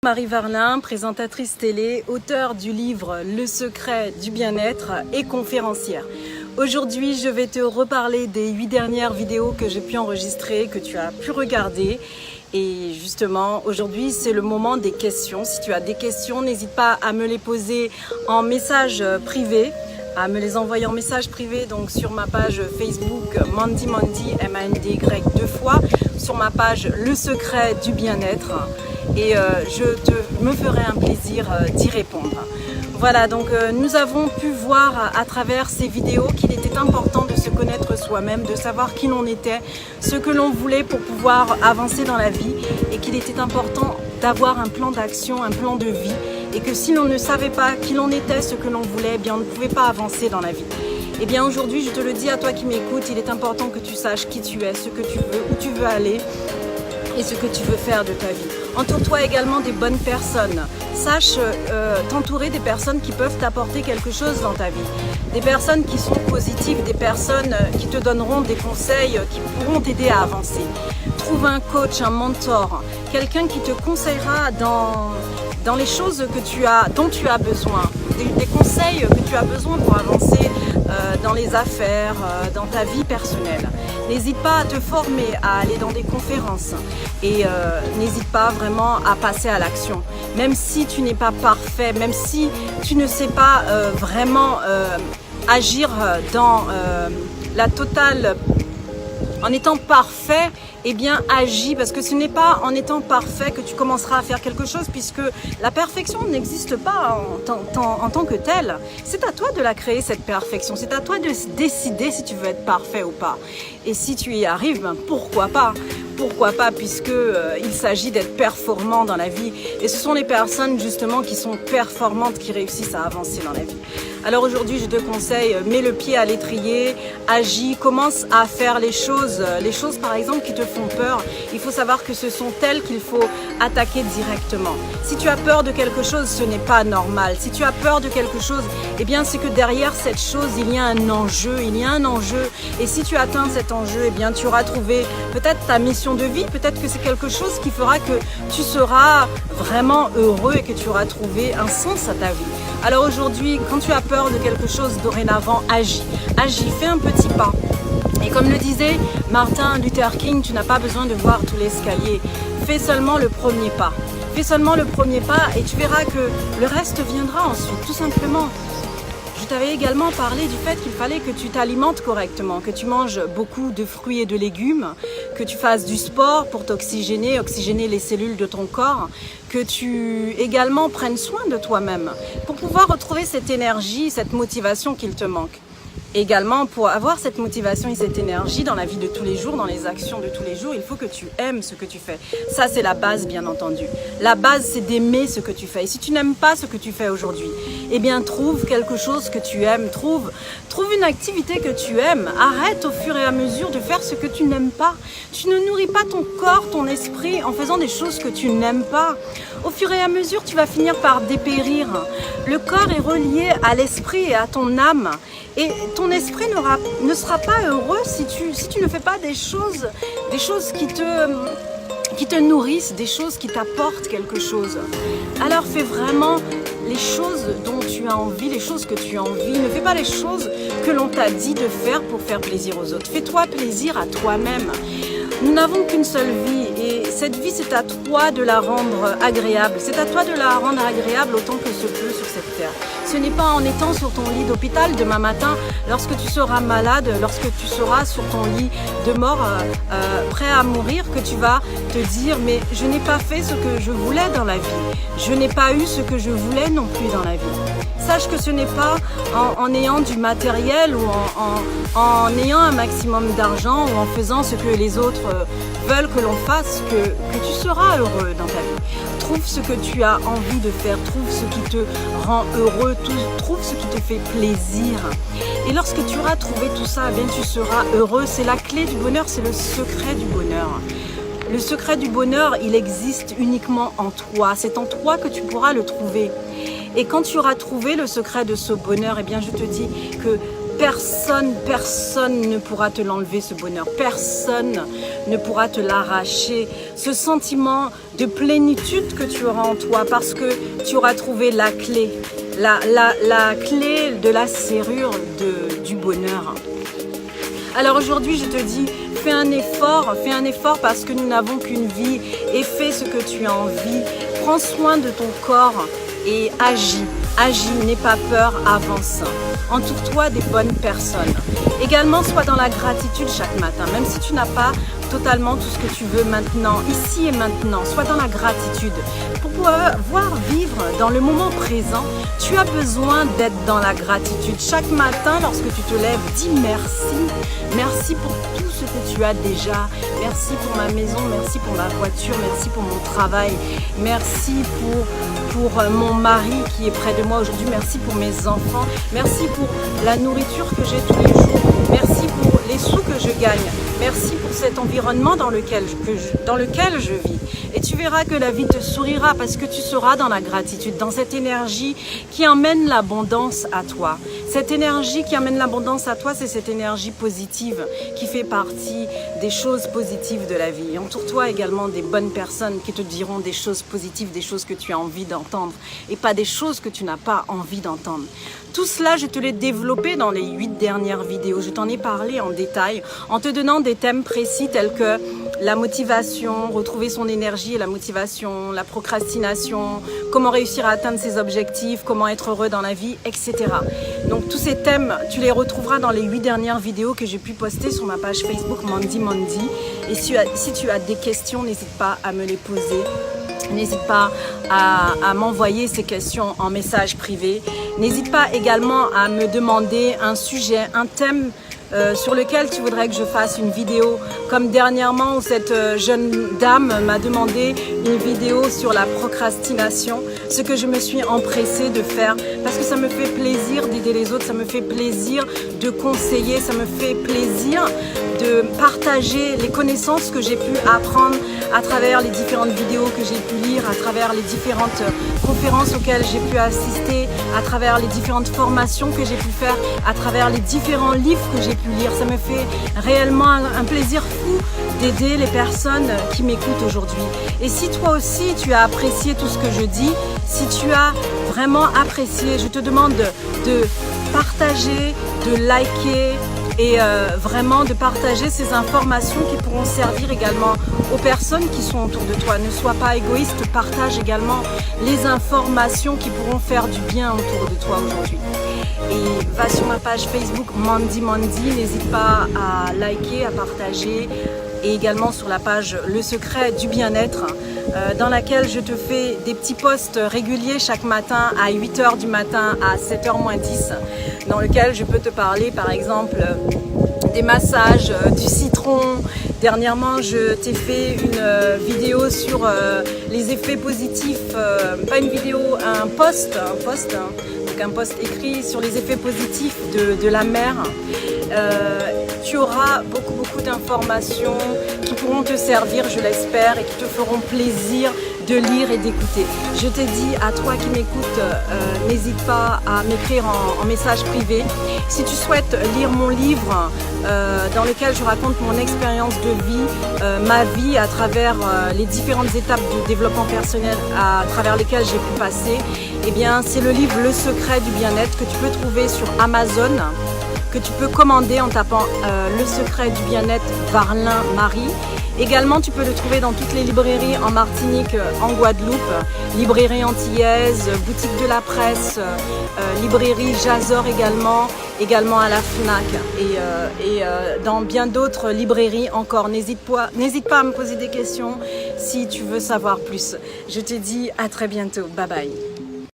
Marie Varlin, présentatrice télé, auteure du livre Le secret du bien-être et conférencière. Aujourd'hui, je vais te reparler des 8 dernières vidéos que j'ai pu enregistrer, que tu as pu regarder. Et justement, aujourd'hui, c'est le moment des questions. Si tu as des questions, n'hésite pas à me les poser en message privé, à me les envoyer en message privé, donc sur ma page Facebook Mandy, M-A-N-D-Y 2 fois, sur ma page Le secret du bien-être. Et me ferai un plaisir d'y répondre. Voilà, donc nous avons pu voir à travers ces vidéos qu'il était important de se connaître soi-même, de savoir qui l'on était, ce que l'on voulait pour pouvoir avancer dans la vie, et qu'il était important d'avoir un plan d'action, un plan de vie, et que si l'on ne savait pas qui l'on était, ce que l'on voulait, eh bien on ne pouvait pas avancer dans la vie. Et bien aujourd'hui, je te le dis à toi qui m'écoutes, il est important que tu saches qui tu es, ce que tu veux, où tu veux aller, et ce que tu veux faire de ta vie. Entoure-toi également des bonnes personnes. Sache t'entourer des personnes qui peuvent t'apporter quelque chose dans ta vie. Des personnes qui sont positives, des personnes qui te donneront des conseils, qui pourront t'aider à avancer. Trouve un coach, un mentor, quelqu'un qui te conseillera dans les choses dont tu as besoin, des conseils que tu as besoin pour avancer dans les affaires, dans ta vie personnelle. N'hésite pas à te former, à aller dans des conférences et n'hésite pas vraiment à passer à l'action. Même si tu n'es pas parfait, même si tu ne sais pas vraiment agir dans la totale, en étant parfait, eh bien agis, parce que ce n'est pas en étant parfait que tu commenceras à faire quelque chose, puisque la perfection n'existe pas en tant que telle. C'est à toi de la créer, cette perfection, c'est à toi de décider si tu veux être parfait ou pas. Et si tu y arrives, ben pourquoi pas? Pourquoi pas, puisque il s'agit d'être performant dans la vie. Et ce sont les personnes justement qui sont performantes qui réussissent à avancer dans la vie. Alors aujourd'hui, je te conseille, mets le pied à l'étrier, agis, commence à faire les choses par exemple qui te font peur. Il faut savoir que ce sont elles qu'il faut attaquer directement. Si tu as peur de quelque chose, ce n'est pas normal. Si tu as peur de quelque chose, eh bien c'est que derrière cette chose, il y a un enjeu, Et si tu atteins cet enjeu, eh bien tu auras trouvé peut-être ta mission de vie, peut-être que c'est quelque chose qui fera que tu seras vraiment heureux et que tu auras trouvé un sens à ta vie. Alors aujourd'hui, quand tu as peur de quelque chose, dorénavant, agis, fais un petit pas. Et comme le disait Martin Luther King, tu n'as pas besoin de voir tout l'escalier, fais seulement le premier pas. Fais seulement le premier pas et tu verras que le reste viendra ensuite, tout simplement. Je t'avais également parlé du fait qu'il fallait que tu t'alimentes correctement, que tu manges beaucoup de fruits et de légumes, que tu fasses du sport pour oxygéner les cellules de ton corps, que tu également prennes soin de toi-même pour pouvoir retrouver cette énergie, cette motivation qu'il te manque. Également, pour avoir cette motivation et cette énergie dans la vie de tous les jours, dans les actions de tous les jours, il faut que tu aimes ce que tu fais. Ça, c'est la base, bien entendu. La base, c'est d'aimer ce que tu fais. Et si tu n'aimes pas ce que tu fais aujourd'hui, eh bien, trouve quelque chose que tu aimes. Trouve une activité que tu aimes. Arrête au fur et à mesure de faire ce que tu n'aimes pas. Tu ne nourris pas ton corps, ton esprit en faisant des choses que tu n'aimes pas. Au fur et à mesure, tu vas finir par dépérir. Le corps est relié à l'esprit et à ton âme. Et ton esprit ne sera pas heureux si tu ne fais pas des choses qui te nourrissent, des choses qui t'apportent quelque chose. Alors fais vraiment les choses dont tu as envie, les choses que tu as envie. Ne fais pas les choses que l'on t'a dit de faire pour faire plaisir aux autres. Fais-toi plaisir à toi-même. Nous n'avons qu'une seule vie et cette vie, c'est à toi de la rendre agréable. C'est à toi de la rendre agréable autant que se peut sur cette terre. Ce n'est pas en étant sur ton lit d'hôpital demain matin, lorsque tu seras malade, lorsque tu seras sur ton lit de mort, prêt à mourir, que tu vas te dire « mais je n'ai pas fait ce que je voulais dans la vie. Je n'ai pas eu ce que je voulais non plus dans la vie. » Sache que ce n'est pas en ayant du matériel ou en ayant un maximum d'argent ou en faisant ce que les autres veulent que l'on fasse que tu seras heureux dans ta vie. Trouve ce que tu as envie de faire, trouve ce qui te rend heureux, trouve ce qui te fait plaisir. Et lorsque tu auras trouvé tout ça, eh bien tu seras heureux. C'est la clé du bonheur, c'est le secret du bonheur. Le secret du bonheur, il existe uniquement en toi. C'est en toi que tu pourras le trouver. Et quand tu auras trouvé le secret de ce bonheur, eh bien je te dis que personne ne pourra te l'enlever, ce bonheur. Personne ne pourra te l'arracher. Ce sentiment de plénitude que tu auras en toi parce que tu auras trouvé la clé. La clé de la serrure du bonheur. Alors aujourd'hui, je te dis, fais un effort parce que nous n'avons qu'une vie et fais ce que tu as envie. Prends soin de ton corps et agis, n'aie pas peur, avance. Entoure-toi des bonnes personnes. Également, sois dans la gratitude chaque matin, même si tu n'as pas totalement tout ce que tu veux maintenant, ici et maintenant. Sois dans la gratitude. Pour pouvoir vivre dans le moment présent, tu as besoin d'être dans la gratitude. Chaque matin, lorsque tu te lèves, dis merci. Merci pour tout ce que tu as déjà. Merci pour ma maison, merci pour ma voiture, merci pour mon travail. Merci pour mon mari qui est près de moi aujourd'hui. Merci pour mes enfants. Merci pour la nourriture que j'ai tous les jours. Merci pour les sous que je gagne. Merci pour cet environnement dans lequel je vis. Et tu verras que la vie te sourira parce que tu seras dans la gratitude, dans cette énergie qui emmène l'abondance à toi. Cette énergie qui amène l'abondance à toi, c'est cette énergie positive qui fait partie des choses positives de la vie. Entoure-toi également des bonnes personnes qui te diront des choses positives, des choses que tu as envie d'entendre et pas des choses que tu n'as pas envie d'entendre. Tout cela, je te l'ai développé dans les 8 dernières vidéos. Je t'en ai parlé en détail en te donnant des thèmes précis tels que la motivation, retrouver son énergie et la motivation, la procrastination, comment réussir à atteindre ses objectifs, comment être heureux dans la vie, etc. Donc tous ces thèmes, tu les retrouveras dans les 8 dernières vidéos que j'ai pu poster sur ma page Facebook Mandy Mandy. Et si tu as des questions, n'hésite pas à me les poser. N'hésite pas à m'envoyer ces questions en message privé. N'hésite pas également à me demander un sujet, un thème sur lequel tu voudrais que je fasse une vidéo. Comme dernièrement où cette jeune dame m'a demandé une vidéo sur la procrastination. Ce que je me suis empressée de faire parce que ça me fait plaisir d'aider les autres, ça me fait plaisir de conseiller, ça me fait plaisir de partager les connaissances que j'ai pu apprendre à travers les différentes vidéos que j'ai pu lire, à travers les différentes conférences auxquelles j'ai pu assister, à travers les différentes formations que j'ai pu faire, à travers les différents livres que j'ai pu lire. Ça me fait réellement un plaisir fou d'aider les personnes qui m'écoutent aujourd'hui. Et si toi aussi tu as apprécié tout ce que je dis, si tu as vraiment apprécié, je te demande de partager, de liker, et vraiment de partager ces informations qui pourront servir également aux personnes qui sont autour de toi. Ne sois pas égoïste, partage également les informations qui pourront faire du bien autour de toi aujourd'hui. Et va sur ma page Facebook Mandy Mandy, n'hésite pas à liker, à partager, et également sur la page Le Secret du Bien-être, dans laquelle je te fais des petits posts réguliers chaque matin à 8h du matin à 7h moins 10, dans lequel je peux te parler par exemple des massages, du citron. Dernièrement, je t'ai fait une vidéo sur les effets positifs, pas une vidéo, un post écrit sur les effets positifs de la mer. Tu auras beaucoup d'informations qui pourront te servir, je l'espère, et qui te feront plaisir de lire et d'écouter. Je te dis à toi qui m'écoutes, n'hésite pas à m'écrire en message privé. Si tu souhaites lire mon livre dans lequel je raconte mon expérience de vie, ma vie à travers les différentes étapes du développement personnel à travers lesquelles j'ai pu passer, eh bien c'est le livre Le Secret du Bien-être que tu peux trouver sur Amazon, que tu peux commander en tapant Le Secret du Bien-être Varlin Marie. Également, tu peux le trouver dans toutes les librairies en Martinique, en Guadeloupe, librairie antillaise, boutique de la presse, librairie Jazor également à la FNAC et dans bien d'autres librairies encore. N'hésite pas à me poser des questions si tu veux savoir plus. Je te dis à très bientôt. Bye bye.